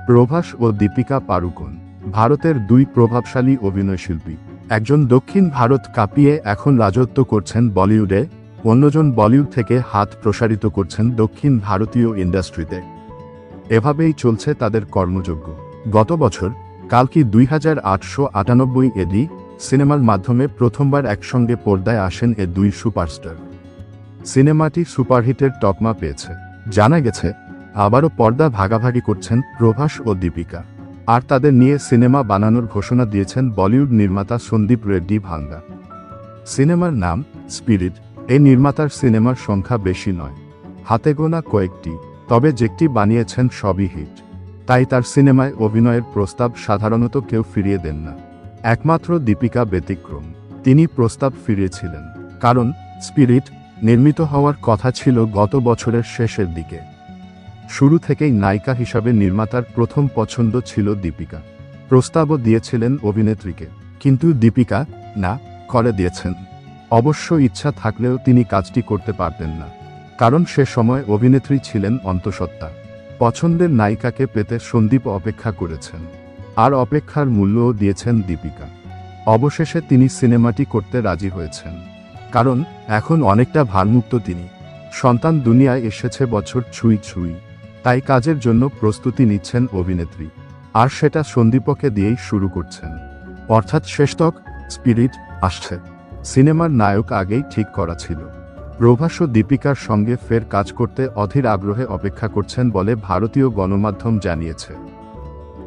প্রভাস ও দীপিকা পাড়ুকোন ভারতের দুই প্রভাবশালী অভিনয়শিল্পী। একজন দক্ষিণ ভারত কাঁপিয়ে এখন রাজত্ব করছেন বলিউডে, অন্যজন বলিউড থেকে হাত প্রসারিত করছেন দক্ষিণ ভারতীয় ইন্ডাস্ট্রিতে। এভাবেই চলছে তাদের কর্মযজ্ঞ। গত বছর কালকি 2898 এডি সিনেমার মাধ্যমে প্রথমবার একসঙ্গে পর্দায় আসেন এ দুই সুপারস্টার। সিনেমাটি সুপারহিটের তকমা পেয়েছে। জানা গেছে আবারও পর্দা ভাগাভাগি করছেন প্রভাস ও দীপিকা, আর তাদের নিয়ে সিনেমা বানানোর ঘোষণা দিয়েছেন বলিউড নির্মাতা সন্দীপ রেড্ডি ভাঙ্গা। সিনেমার নাম স্পিরিট। এই নির্মাতার সিনেমার সংখ্যা বেশি নয়, হাতে গোনা কয়েকটি, তবে যেটি বানিয়েছেন সবই হিট। তাই তার সিনেমায় অভিনয়ের প্রস্তাব সাধারণত কেউ ফিরিয়ে দেন না, একমাত্র দীপিকা ব্যতিক্রম। তিনি প্রস্তাব ফিরিয়েছিলেন, কারণ স্পিরিট নির্মিত হওয়ার কথা ছিল গত বছরের শেষের দিকে। শুরু থেকেই নায়িকা হিসাবে নির্মাতার প্রথম পছন্দ ছিল দীপিকা। প্রস্তাবও দিয়েছিলেন অভিনেত্রীকে, কিন্তু দীপিকা না করে দিয়েছেন। অবশ্য ইচ্ছা থাকলেও তিনি কাজটি করতে পারতেন না, কারণ সে সময় অভিনেত্রী ছিলেন অন্তঃসত্ত্বা। পছন্দের নায়িকাকে পেতে সন্দীপ অপেক্ষা করেছেন, আর অপেক্ষার মূল্যও দিয়েছেন দীপিকা। অবশেষে তিনি সিনেমাটি করতে রাজি হয়েছেন, কারণ এখন অনেকটা ভারমুক্ত তিনি। সন্তান দুনিয়ায় এসেছে বছর ছুঁই ছুঁই, তাই কাজের জন্য প্রস্তুতি নিচ্ছেন অভিনেত্রী, আর সেটা সন্দীপকে দিয়েই শুরু করছেন। অর্থাৎ শেষতক স্পিরিট আসছে। সিনেমার নায়ক আগেই ঠিক করা ছিল। প্রভাস ও দীপিকার সঙ্গে ফের কাজ করতে অধীর আগ্রহে অপেক্ষা করছেন বলে ভারতীয় গণমাধ্যম জানিয়েছে।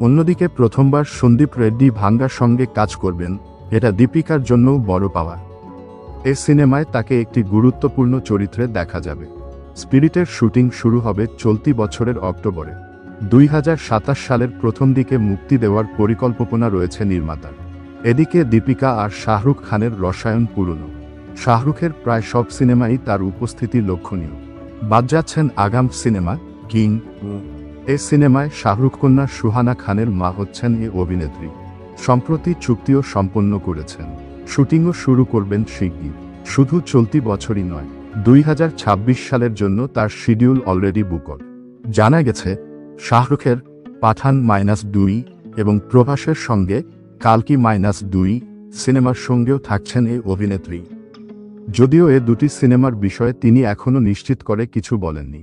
অন্যদিকে প্রথমবার সন্দীপ রেড্ডি ভাঙ্গার সঙ্গে কাজ করবেন, এটা দীপিকার জন্যও বড় পাওয়া। এ সিনেমায় তাকে একটি গুরুত্বপূর্ণ চরিত্রে দেখা যাবে। স্পিরিটের শুটিং শুরু হবে চলতি বছরের অক্টোবরে। 2027 সালের প্রথম দিকে মুক্তি দেওয়ার পরিকল্পনা রয়েছে নির্মাতার। এদিকে দীপিকা আর শাহরুখ খানের রসায়ন পুরনো। শাহরুখের প্রায় সব সিনেমাই তার উপস্থিতি লক্ষণীয়। বাদ যাচ্ছেন আগাম সিনেমা কিং। এ সিনেমায় শাহরুখ কন্যা সুহানা খানের মা হচ্ছেন এ অভিনেত্রী। সম্প্রতি চুক্তিও সম্পন্ন করেছেন, শুটিংও শুরু করবেন শিগগির। শুধু চলতি বছরই নয়, 2026 সালের জন্য তার শিডিউল অলরেডি বুকড। জানা গেছে শাহরুখের পাঠান -2 এবং প্রভাসের সঙ্গে কালকি -2 সিনেমার সঙ্গেও থাকছেন এই অভিনেত্রী। যদিও এ দুটি সিনেমার বিষয়ে তিনি এখনও নিশ্চিত করে কিছু বলেননি।